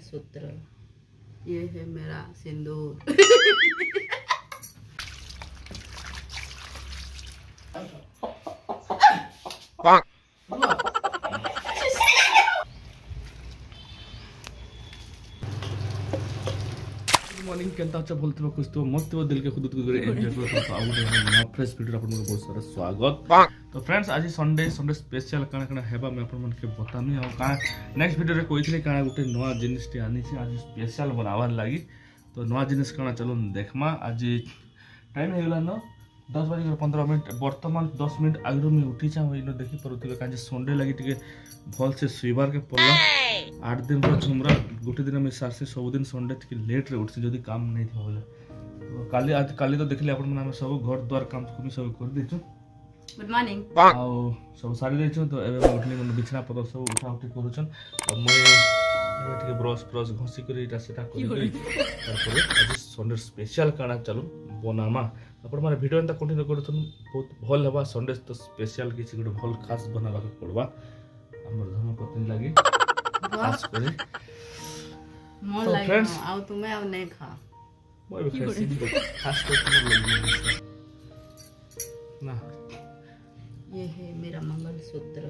मंगलसूत्र, ये है मेरा सिंदूर। मॉर्निंग केनता अच्छा बोलते हो कुछ तो मस्त दिल के खुद को एंजॉय करो तो आउ नया फ्रेश वीडियो आपन बहुत सारा स्वागत। तो फ्रेंड्स आज संडे स्पेशल काना काना हेबा मैं आपन मन के बतामी आ का नेक्स्ट वीडियो रे कोइथले काना गुटे नया जिनिस टे आनी छै आज स्पेशल बनावार लागि। तो नया जिनिस काना चलो देखमा। आज टाइम हे गेला न 10:15 वर्तमान 10 मिनट आगरो में उठी छ इनो देखि परुथिबे काजे संडे लागि टिके भल से सुइबार के पड़ला 8 दिन पर हमरा गोटे दिन में सार से सब दिन संडे टिके लेट रे उठसी जदी काम नहीं थी बोले तो काली तो देखले अपन हम सब घर द्वार काम को सब कर देछु। गुड मॉर्निंग आ सब सारी देछु तो एबे उठली मन बिछना पतर सब उठा उठी करूछन। अब मैं एबे टिके ब्रश घसी करी इटा सेटा करी तारपरे आज संडे स्पेशल काना चलो बनामा अपन मारे वीडियो एंता कंटिन्यू करथन बहुत भल हबा। संडे तो स्पेशल किछि गुटे भल खास बनाबा के पड़बा हमर धर्म पत्नी लागि खास करे मोर लागे आउ तुम्हें आउ नहीं खा मैं भी खास कर तुम्हें लगी ना। ये है मेरा मंगलसूत्र,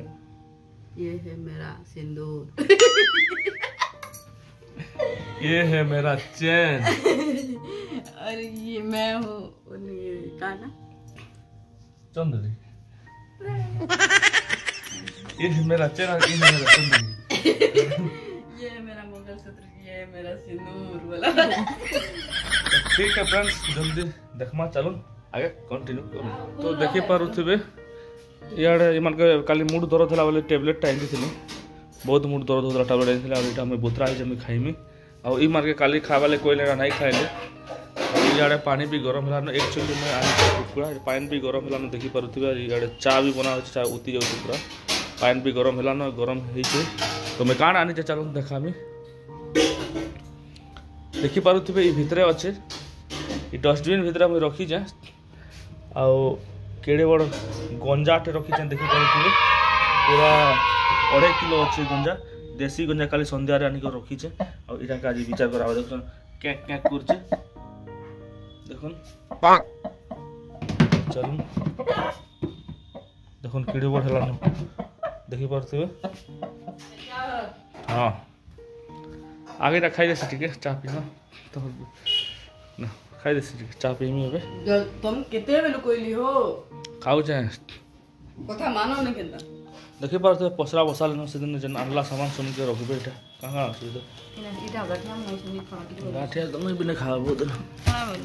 ये है मेरा सिंदूर, ये है मेरा चैन और ये मैं हूँ काना चंदनी। ये है मेरा चैन और ये है मेरा चंदनी। ये है मेरा मंगलसूत्र, ये है मेरा सिंदूर वाला। ठीक है फ्रेंड्स जल्दी देखमा चलो आगे कंटिन्यू करू। तो देखि पारुथिबे यार मन के काली मुड दर्द होला बोले टैबलेट टाइम दिथिले बहुत मुड दर्द होला टैबलेट दिथिले और इटा मैं बोतरा है जमी खाइमी और ई मार के काली खावाले कोई लेना नहीं खाइले और याडे पानी भी गरम होला न एक्चुअली मैं आनी कुकुड़ा पानी भी गरम होला न देखि पारुथिबे याडे चा भी बना चा उती जाउ पूरा पानी भी गरम होला न गरम हेइ छै। तो मैं काण आनी चलो देखामी देखि पारुथिबे ई भितरे अच्छे ई डस्टबिन भितरे मैं रखी जा आ केड़े बड़ गंजाटे रखी जा देखि पारुथिबे पूरा 2.5 किलो अच्छे गंजा देसी गंजा काली संध्या रे आनी को रखी छे और इटा का आज विचार करा देखन कैक कैक करछे देखन चल देखन केड़े बड़ हला देखि पारुथिबे हां आगे ता खाई देसी ठीक है चा पीना तो ना खाई देसी ठीक चा पीमी होबे तुम केते बेल कोइली हो खाऊ जाए कथा मानो न केता देखि पारते पसरा बसाल न सेदिन जन अनला सामान सुन के रखबे एटा कहां अछि तो इटा गठिया मैं सुनी खाना की गाठिया तो मैं बिना खाबो तो हां बोल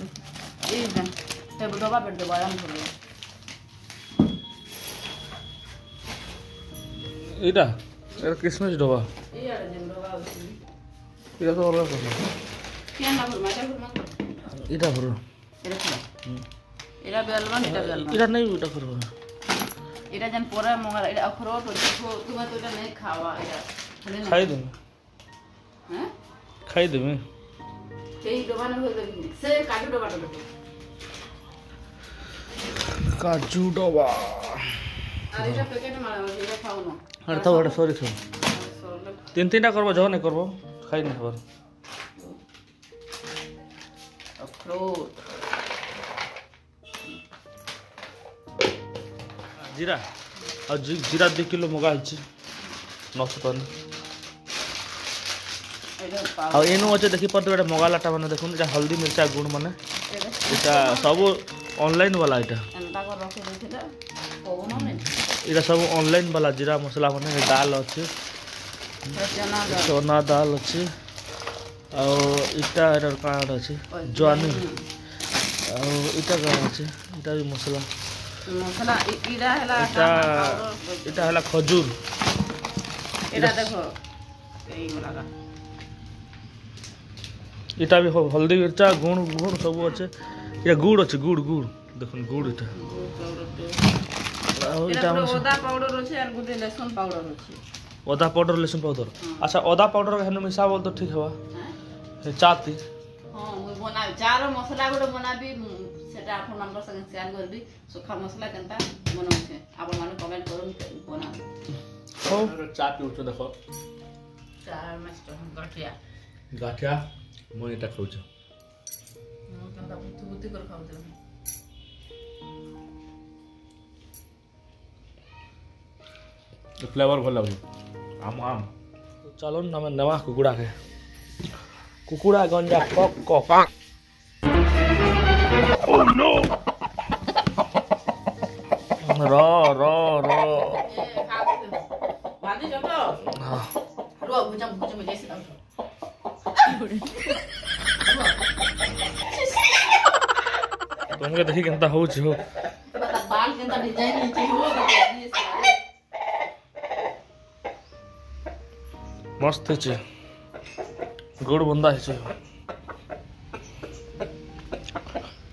ए जन ते दबा पेट दे आराम कर इटा किसमिस डबा ए यार जन दबा उसी इटा तो अलग कर क्या ना भर माटा इटा भरो एरा बेलवन इटा बेलवन इटा नहीं इटा करो एरा जन पूरा मंगल एरा अखरोट हो तुम तो एटा नहीं खावा एरा खाई दे हैं खाई दे मैं तेई डबा न हो से काजू डबा काजू डबा अरे एटा पैकेट मारा एरा खाओ न अरे तो बड़ा सॉरी तीन करबो जो नहीं करबो खाई नहीं खबर अखरोट जीरा और जीरा 2 किलो मगा है 900 और एनु अच्छे देखि पड़ते बेटा मगालाटा माने देखुन एटा हल्दी मिर्चा गुड़ माने एटा सब ऑनलाइन वाला एटा एंता को रखे देथिला कोन ने एटा सब ऑनलाइन वाला जीरा मसाला माने दाल अच्छे चना दाल अच्छे और इटा एटा काड अच्छे जवानी और इटा का अच्छे इटा भी मसाला इडा हला खजूर एडा देखो एई वाला का इटा भी हल्दी मिर्चा गुड़ सब अच्छे या गुड़ अच्छे गुड़ देखो गुड़ इटा एटा ओदा पाउडर अछि और गुटे लहसुन पाउडर अछि ओदा पाउडर लहसुन पाउडर अच्छा ओदा पाउडर हन मिसा बोल तो ठीक हवा चाती हां मु बना चारो मसाला गुटे बनाबी सेटा आपन नंबर संगे शेयर करबी सुखा मसाला केनता बनो छे आपन माने कमेंट करू बना हो चा पीउ देखो चार मस्त गठिया गाठिया मैं एटा खाऊछ କେନ୍ତା ବୁଦ୍ଧି ବୁଦ୍ଧି କରି ଖାଉଥିଲ फ्लेवर भल लगे आम आम तो चलो ना मैं नवा कुकुड़ा के कुकुड़ा गंजा कक कक ओह नो रो रो रो भाजी जब रो भुजम भुजम जैसे ना तुमके देखि केनता होछ हो बाल केंता डिजाइन नीचे हो मस्त है गुड़ बंदा है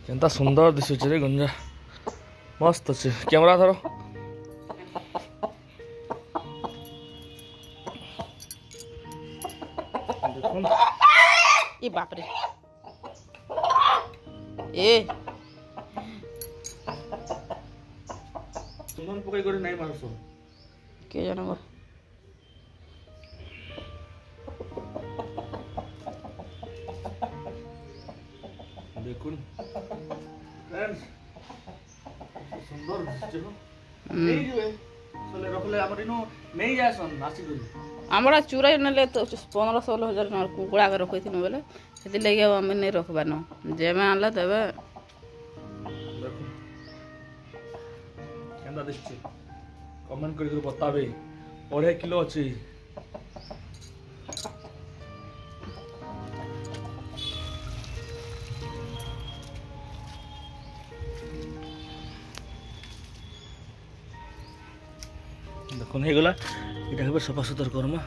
केनता सुंदर दिशुचे रे गंजा मस्त अच्छे कैमरा धरो देखो ये बाप रे ए सुमन पकई करे नहीं मारसो के जानबो देखुन फ्रेंड्स सुंदर दिसছে नहीं जुए चले रखले हमर इनो नहीं जासन नासी गली हमरा चूरा नेले तो 15-16 हजार न कुकुड़ा के रखै थिन बोले सेति लागि अब हम नहीं रखबा न जेमे आनला तबे देखो केंदा दिसছে कमेंट करके बताबे 2.5 किलो अछि देखो नहीं गला इटा सफा सुतर करमा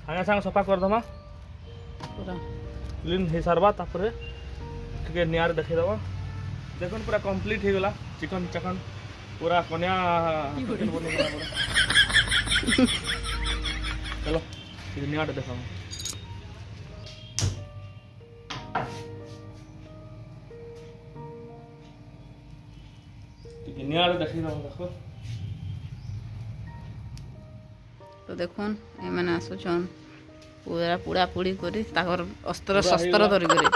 सागे सागे सफा कर दमा पूरा क्लीन हे सारबा तापर ठीक नियार देखै दबा देखन पूरा कंप्लीट हे गला चिकन चकन पूरा कन्या चिकन बने गला पूरा चलो ये नियार देखा ठीक नियार देखै दबा देखो तो देखुन ए माने आसुछन पूरा पूरा पूड़ी करी ताकर अस्त्र शस्त्र धरि करी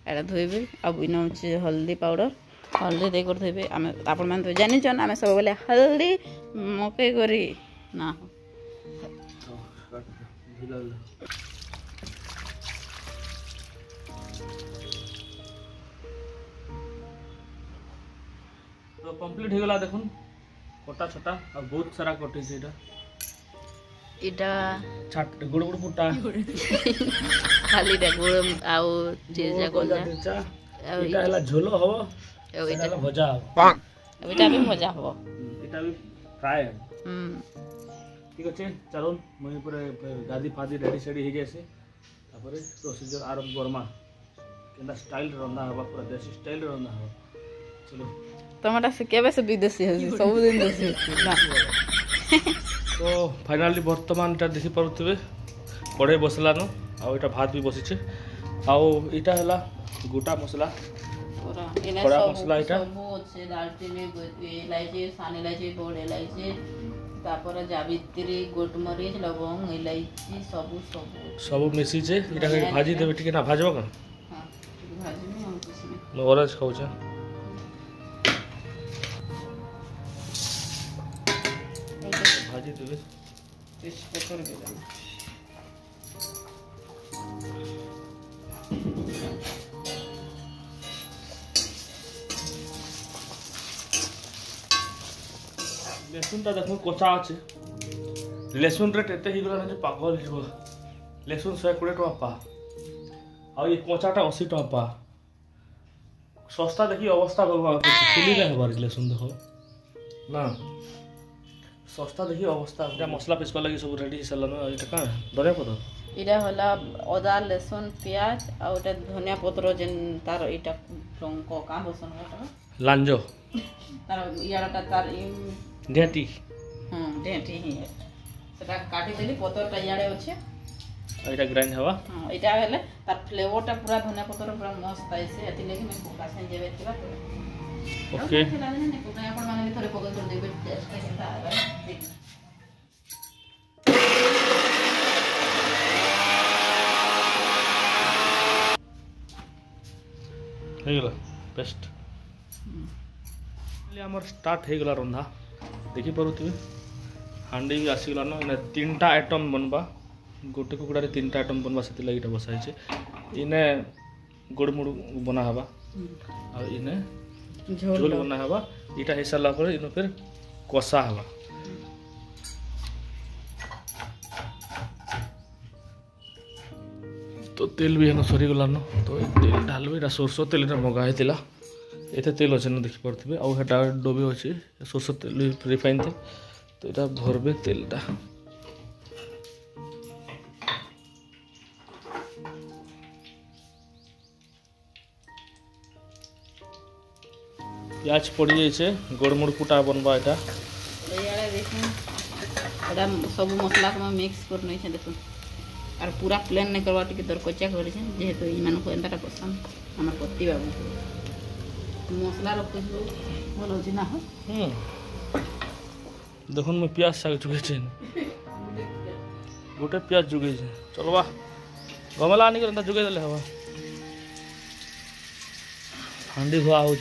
एटा धोइबे अब इनो छै हल्दी पाउडर हल्दी दे कर धोइबे आमे आपन मान तो जानि छन आमे सब बोले हल्दी मके करी ना तो कंप्लीट हो गला देखुन कोटा छोटा और बहुत सारा कटे से इटा छाट गुड़ गुड़ फुटा खाली रे गुड़ आउ जेजा कोजा इटा हला झोलो हो इटा भजा हो इटा भी भजा हो इटा भी फ्राई ठीक अछि चलो मई पर गादी फादी रेडी सेडी हे जैसे तापर प्रोसीजर आरंभ करमा केंदा स्टाइल रंदा हवा पूरा देसी स्टाइल रंदा हवा चलो टमाटर से केबे से विदेशी है सब दिन देसी ना तो फाइनली वर्तमान इटा देखि परथबे कड़े बसला न आ इटा भात भी बसिछे आ इटा हला गोटा मसला पूरा इने सब मसला इटा सब छै दालचीनी इलायची सान इलायची बोड़ इलायची तापर जावित्री गोटमरीच लवंग इलायची सब मिसी छे इटा के भाजी देबे ठीक ना भाजबो का हां भाजी में हम कुछ नहीं मैं ओरज खाउ छ भाजी देबे टेस्ट पेपर देबे लेसुन ता देखो कोचा আছে लेसुन रेट एते ही गला जे पागल हिबो लेसुन 120 टका पा आ ये कोचाटा 80 टका पा सस्ता देखि अवस्था खुली रे हबार लेसुन देखो ना सस्ता देखि अवस्था एटा मसला पेसपा लगी सब रेडी हिसला न एटा का धनिया पत्र इटा होला अदा लहसुन प्याज आ ओटा धनिया पत्र जेन तार एटा रंग का बसन होता लांजो तार याराटा तार ढेटी हां ढेटी ही সেটা কাটি দেলি পতরটা ইয়াড়ে আছে এটা গ্রাইন্ড হওয়া হ্যাঁ এটা হলে তার ফ্লেভারটা পুরা ধনিয়া পতর পুরা মস্ত আইছে এতি লাগি আমি কোকাসে যেবে ଥିବା তো ওকে ଆପଣ ମାନେ ବି ଥରେ ପକେଇ କରି ଦେବେ ଟେଷ୍ଟ କେନ୍ତା ଆଇବ ହେଇଗଲା ବେଷ୍ଟ ଆମର ଷ୍ଟାର୍ଟ ହେଇଗଲା ରନ୍ଧା ଦେଖିପାରୁଥିବେ ହାଣ୍ଡି ବି ଆସିଗଲାନ ଏଇନା 3ଟା ଆଇଟମ୍ ବନବା ଗୋଟେ କୁକୁଡ଼ାରେ 3ଟା ଆଇଟମ୍ ବନବା ସେଥିଲାଗି ଏଇଟା ବସା ହେଇଛି ଇନେ ଗୋଡ଼ମୁଡ଼ ବନା ହେବା ଆଉ ଇନେ ଝୋଲ ବନା ହେବା ଏଇଟା ହେଇସାରିଲା ପରେ ଇନେ ଫେର କଷା ହେବା तो तेल भी है सरीगलान तो तेल ढालबे एटा सोरस तेल मगा होता एते तेल अच्छे न देखी पारे आउ डोबे अच्छे सोरस तेल रिफाइन तेल तो यहाँ भरबे तेलटा प्याज पड़ जाइए गोड़मुड़ कुटा बनवा यहाँ सब मसला को मिक्स कर नहीं देखो और पूरा प्लेन नहीं करवा टिके दरकचिया कर जेहेतु ये एंता पसंद आम पति बाबू मसला रखो भल हो ना हो देखो मैं प्याज साग जुगे गोटे प्याज जुगे चलवा गमला आनिक जुगे दे हवा हांडी धुआ हो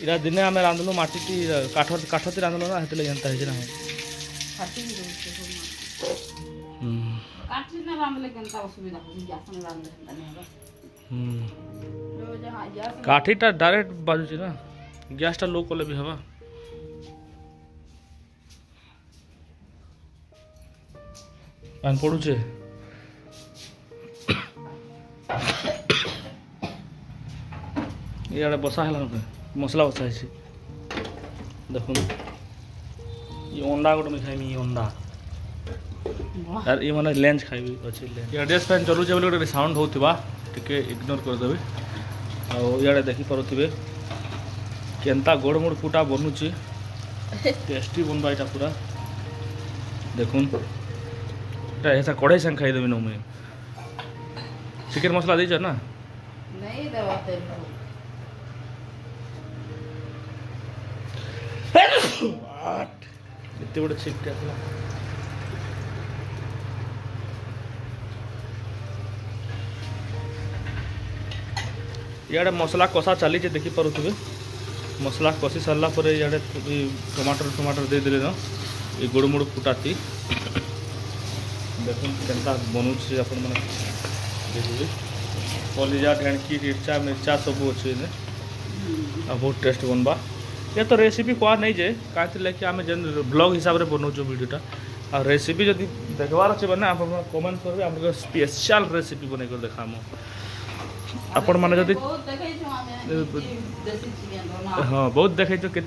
इरा दिने आम रांधलु माटी काठ काठती रांधलु ना हेतले एंता है ना काठीटा डायरेक्ट बाजुची ना गैसटा लो कले भी हवा पान पड़ुचे इे बसा है मसला बसा है देखो ये अंडा गोटे मुझे खाइमी अंडा यार ये मैंने लेंस खाइबी अच्छे लेंस फैन चलुचे बोले गोटे साउंड होता टिके इग्नोर करदेवे आड़े देखी पारे केन्ता गोड़मोड़ कुटा बनूची टेस्टी बनवा यहाँ पूरा देखुन ऐसा कड़ाई संग खाईदेवी ना मुझे चिकेन मसला दीच ना नहीं इतने बड़े छिपटे इे मसला कषा चली देखी पारे मसला कषि सारा पर इे टमाटर दे देले न ये गोड़मुड़ फुटाती देख केन्ता बनूची अपन मैंने देखिए कलिजा ढेणकी इर्चा मिर्चा सब अच्छे बहुत टेस्ट बनवा ये तो रेसिपी कह नहीं जाए कहीं आम जेन ब्लॉग हिसाब से बनाऊँ वीडियोटा आ रेसिपी जब देखवार अच्छे मैंने आप कमेंट करेंगे आम स्पेशल रेसिपी बन कर देखा आपण मैंने जब हाँ बहुत देखे के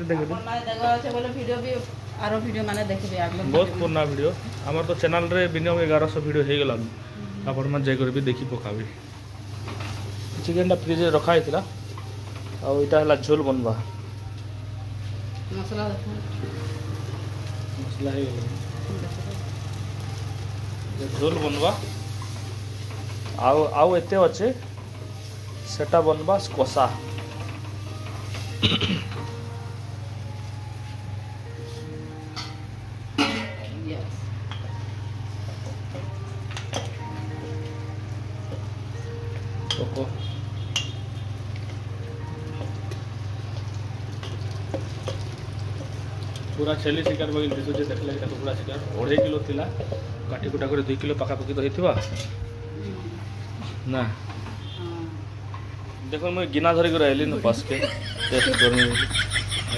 बहुत पुराना वीडियो आमर तो चैनल रे मिनिमम 1100 वीडियो हो गलान आपण मैंने जाकर भी देखी पकाबी चिकेन फ्रिज रखाई आ यहाँ झोल बनवा मसला मसला झोल बनवा आउ एते अच्छे सेटा बनवा कषा पूरा छेली शिकार बगिल दिशुचे देखले कि कुकुड़ा शिकार 2.5 किलो थिला काटी कुटा कर 2 किलो पाखापाखि तो होइथिबा ना देखो मैं गिना धरिक रही न बस के टेस्ट करनी हो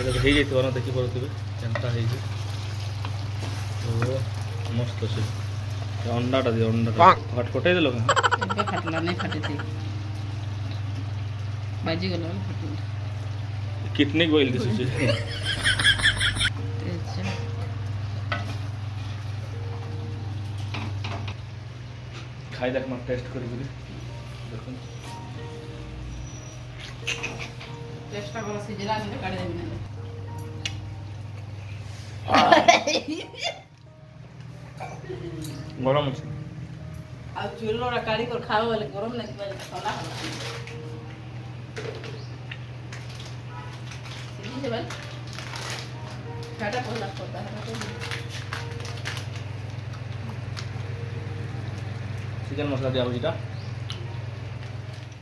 जाइए ना देखी पारे केन्ता हो मस्त अच्छे अंडाटा दिए अंडा फाट कटे देल फाटला नहीं फाटी थी बाजी गला किडनी गोइल दिसुचे खाई देख मैं टेस्ट कर देखो टेस्ट का सिजला में काट देना गरम अछि आ चूल्हा रा काढ़ी कर खाओ वाले गरम नहीं बजे ठंडा होला सीधी से बल काटा पहला पड़ता है चिकन मसला दिया हो जेटा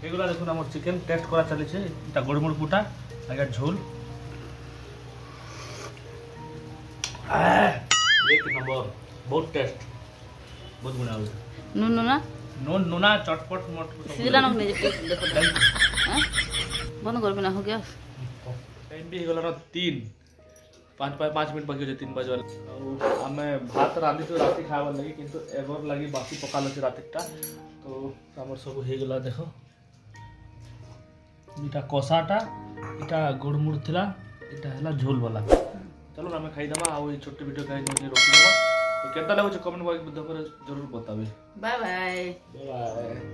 एगुला देखुन हमर चिकन टेस्ट करा चले छे एटा गोड़मुड़ पुटा आगे झोल एक नंबर बहुत टेस्ट बहुत गुना हो नून नूना नून नूना चटपट मट सीधा नक नहीं देखो हां बंद कर बिना हो गया टाइम भी गला 3 5 मिनट बाकी हो 3 बजे वाला हमें भात रांधी तो राती खावा लगी किंतु एवर लगी बाकी पकाल अछि रातीटा तो हमर सब हे गला देखो इटा कोसाटा इटा गोड़मुड़ थिला इटा हला झोल वाला चलो हमें खाई दमा आ छोटी वीडियो कहीं रोक दमा तो केता लागो कमेंट बॉक्स में जरूर बताबे बाय बाय बाय